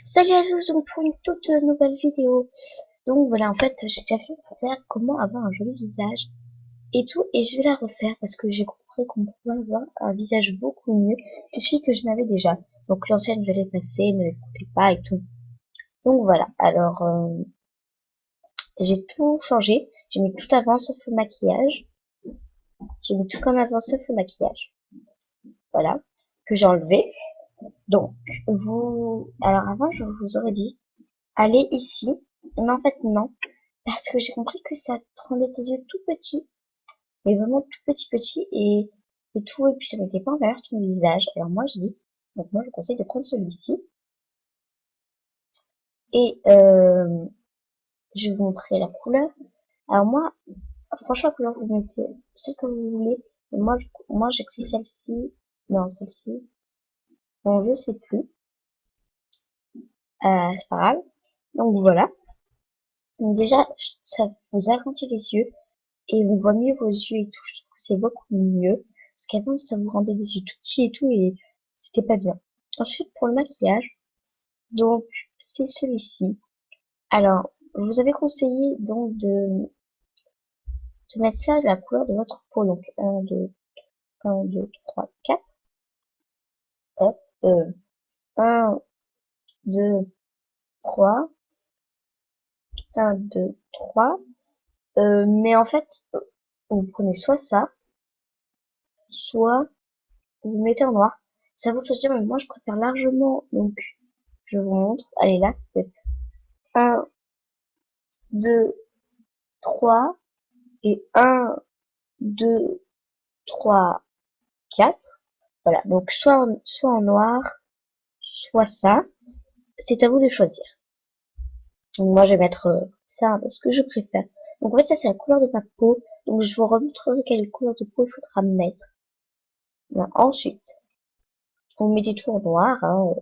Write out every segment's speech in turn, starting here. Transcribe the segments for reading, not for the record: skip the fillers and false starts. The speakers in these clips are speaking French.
Salut à tous, donc pour une toute nouvelle vidéo. Donc voilà, en fait, j'ai déjà fait pour faire comment avoir un joli visage et tout, et je vais la refaire parce que j'ai compris qu'on pouvait avoir un visage beaucoup mieux que celui que je n'avais déjà. Donc l'ancienne, je l'ai passée, ne l'écoutez pas et tout. Donc voilà, alors j'ai tout changé, j'ai mis tout avant sauf le maquillage, j'ai mis tout comme avant sauf le maquillage. Voilà, que j'ai enlevé. Donc alors avant, je vous aurais dit, allez ici, mais en fait non. Parce que j'ai compris que ça te rendait tes yeux tout petits, mais vraiment tout petit et tout, et puis ça mettait pas en valeur ton visage. Alors moi je dis, donc moi je conseille de prendre celui-ci, et je vais vous montrer la couleur. Alors moi, franchement la couleur vous mettez celle que vous voulez, et moi j'ai pris celle-ci, non celle-ci, bon je sais plus, c'est pas grave. Donc voilà, donc déjà ça vous agrandit les yeux, et on voit mieux vos yeux et tout. Je trouve que c'est beaucoup mieux. Parce qu'avant, ça vous rendait des yeux tout petits et tout, et c'était pas bien. Ensuite, pour le maquillage, donc, c'est celui-ci. Alors, je vous avais conseillé, donc, de mettre ça à la couleur de votre peau. Donc, 1, 2, 3, 4. Hop, 1, 2, 3. 1, 2, 3. Mais en fait, vous prenez soit ça, soit vous mettez en noir. Ça vous choisir, mais moi je préfère largement, donc je vous montre. Allez là, peut-être 1, 2, 3 et 1, 2, 3, 4. Voilà, donc soit en noir, soit ça. C'est à vous de choisir. Donc moi je vais mettre ça parce que je préfère. Donc en fait ça c'est la couleur de ma peau. Donc je vous remontrerai quelle couleur de peau il faudra mettre. Voilà. Ensuite, vous mettez tout en noir. Hein.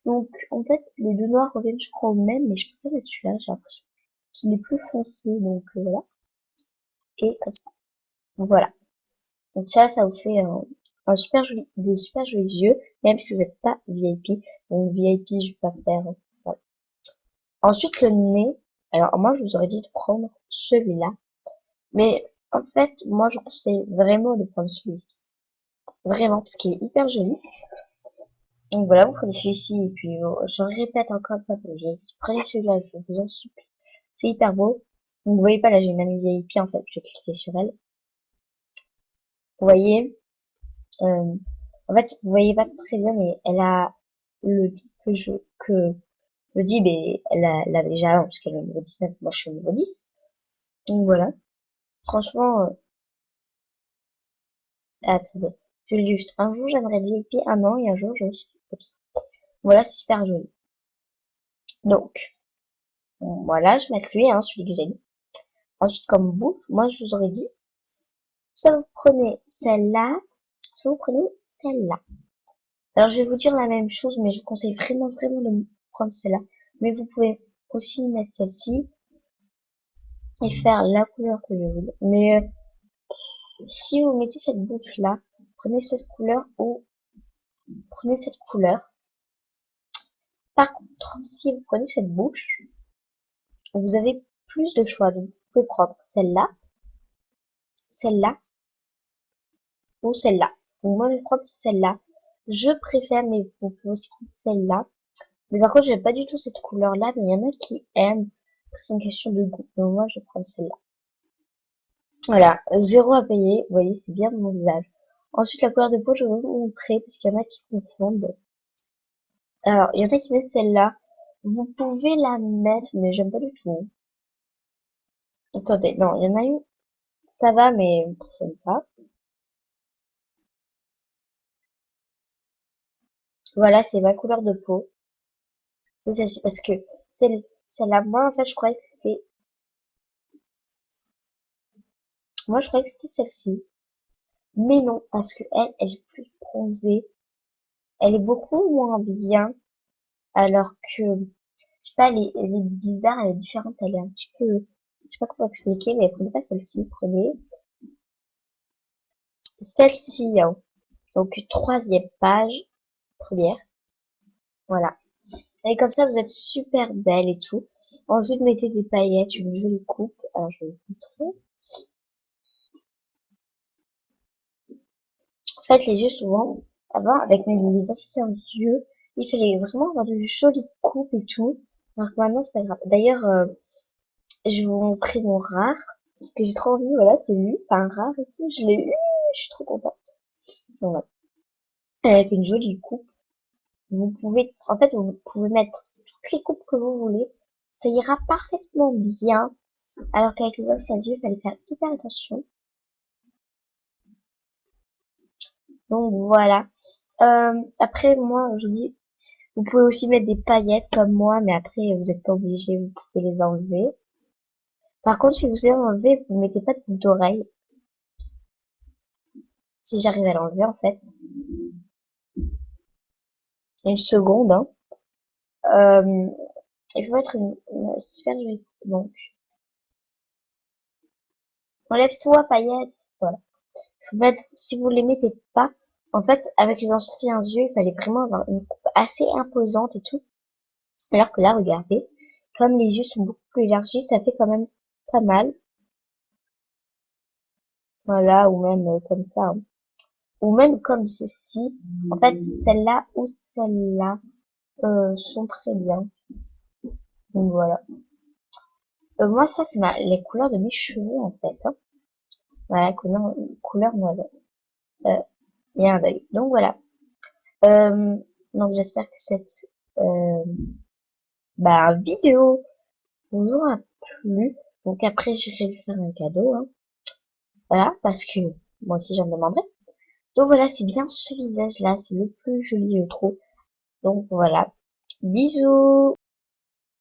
Donc en fait les deux noirs reviennent je crois au même, mais je préfère mettre celui-là, j'ai l'impression qu'il est plus foncé. Donc voilà. Et comme ça. Voilà. Donc ça vous fait un super joli, des super jolis yeux, même si vous n'êtes pas VIP. Donc VIP, je vais pas faire. Voilà. Ensuite le nez. Alors moi je vous aurais dit de prendre celui-là, mais en fait moi je conseille vraiment de prendre celui-ci, vraiment parce qu'il est hyper joli. Donc voilà, vous prenez celui-ci et puis je répète encore une fois pour les VIP, prenez celui-là, je vous en supplie. C'est hyper beau. Donc vous voyez pas là, j'ai une amie VIP en fait, je vais cliquer sur elle. Vous voyez. Euh, En fait, vous voyez pas très bien, mais elle a le dip que le dip, et elle l'avait déjà avant, parce qu'elle est au niveau 19, moi je suis au niveau 10. Donc voilà. Franchement, attendez. Je le dis juste, un jour j'aimerais VIP un an, et un jour je suis ok. Voilà, c'est super joli. Donc, bon, voilà, je vais mettre lui, hein, celui que j'ai mis. Ensuite, comme bouche, moi je vous aurais dit, soit vous prenez celle-là, soit vous prenez celle-là. Alors je vais vous dire la même chose, mais je vous conseille vraiment de prendre celle-là. Mais vous pouvez aussi mettre celle-ci et faire la couleur que je veux. Mais si vous mettez cette bouche là, prenez cette couleur ou prenez cette couleur. Par contre, si vous prenez cette bouche, vous avez plus de choix. Donc vous pouvez prendre celle-là ou celle-là. Donc moi je vais prendre celle-là. Je préfère, mais vous pouvez aussi prendre celle-là. Mais par contre, j'aime pas du tout cette couleur là, mais il y en a qui aiment. C'est une question de goût. Donc moi je vais prendre celle-là. Voilà, zéro à payer. Vous voyez, c'est bien mon visage. Ensuite, la couleur de peau, je vais vous montrer, parce qu'il y en a qui confondent. Alors, il y en a qui mettent celle-là. Vous pouvez la mettre, mais j'aime pas du tout. Attendez, non, il y en a une. Ça va, mais j'aime pas. Voilà, c'est ma couleur de peau. C'est celle-ci, parce que celle-là, moi, en fait, je croyais que c'était, moi, je croyais que c'était celle-ci. Mais non, parce que elle est plus bronzée. Elle est beaucoup moins bien, alors que, je sais pas, elle est bizarre, elle est différente, elle est un petit peu, je sais pas comment expliquer, mais prenez pas celle-ci, prenez celle-ci, hein. Donc, troisième page, première, voilà. Et comme ça, vous êtes super belle et tout. Ensuite, mettez des paillettes, une jolie coupe. Alors, je vais vous montrer. En fait, les yeux, souvent, avant, avec les anciens yeux, il fallait vraiment avoir de jolies coupes et tout. Alors que maintenant, c'est pas grave. D'ailleurs, je vais vous montrer mon rare. Parce que j'ai trop envie, voilà, c'est lui, c'est un rare et tout. Je l'ai eu, je suis trop contente. Voilà. Avec une jolie coupe. Vous pouvez, en fait, vous pouvez mettre toutes les coupes que vous voulez. Ça ira parfaitement bien. Alors qu'avec les anciens yeux, il fallait faire hyper attention. Donc voilà. Après, moi, je vous dis, vous pouvez aussi mettre des paillettes comme moi, mais après, vous n'êtes pas obligé, vous pouvez les enlever. Par contre, si vous les enlevez, vous mettez pas de boucle d'oreille. Si j'arrive à l'enlever, en fait. Une seconde, hein. Euh, il faut mettre une sphère juridique. Donc, enlève-toi, paillettes. Voilà. Faut mettre, si vous les mettez pas, en fait, avec les anciens yeux, il fallait vraiment avoir une coupe assez imposante et tout. Alors que là, regardez, comme les yeux sont beaucoup plus élargis, ça fait quand même pas mal. Voilà, ou même comme ça, hein. Ou même comme ceci. En fait, celle-là ou celle-là sont très bien. Donc voilà. Moi, ça, c'est les couleurs de mes cheveux, en fait, hein. Voilà, couleur noisette. Euh, Il y a un œil. Donc voilà. Euh, donc j'espère que cette euh, vidéo vous aura plu. Donc après, j'irai lui faire un cadeau, hein. Voilà, parce que moi aussi, j'en demanderai. Donc voilà, c'est bien ce visage-là, c'est le plus joli, je trouve. Donc voilà. Bisous!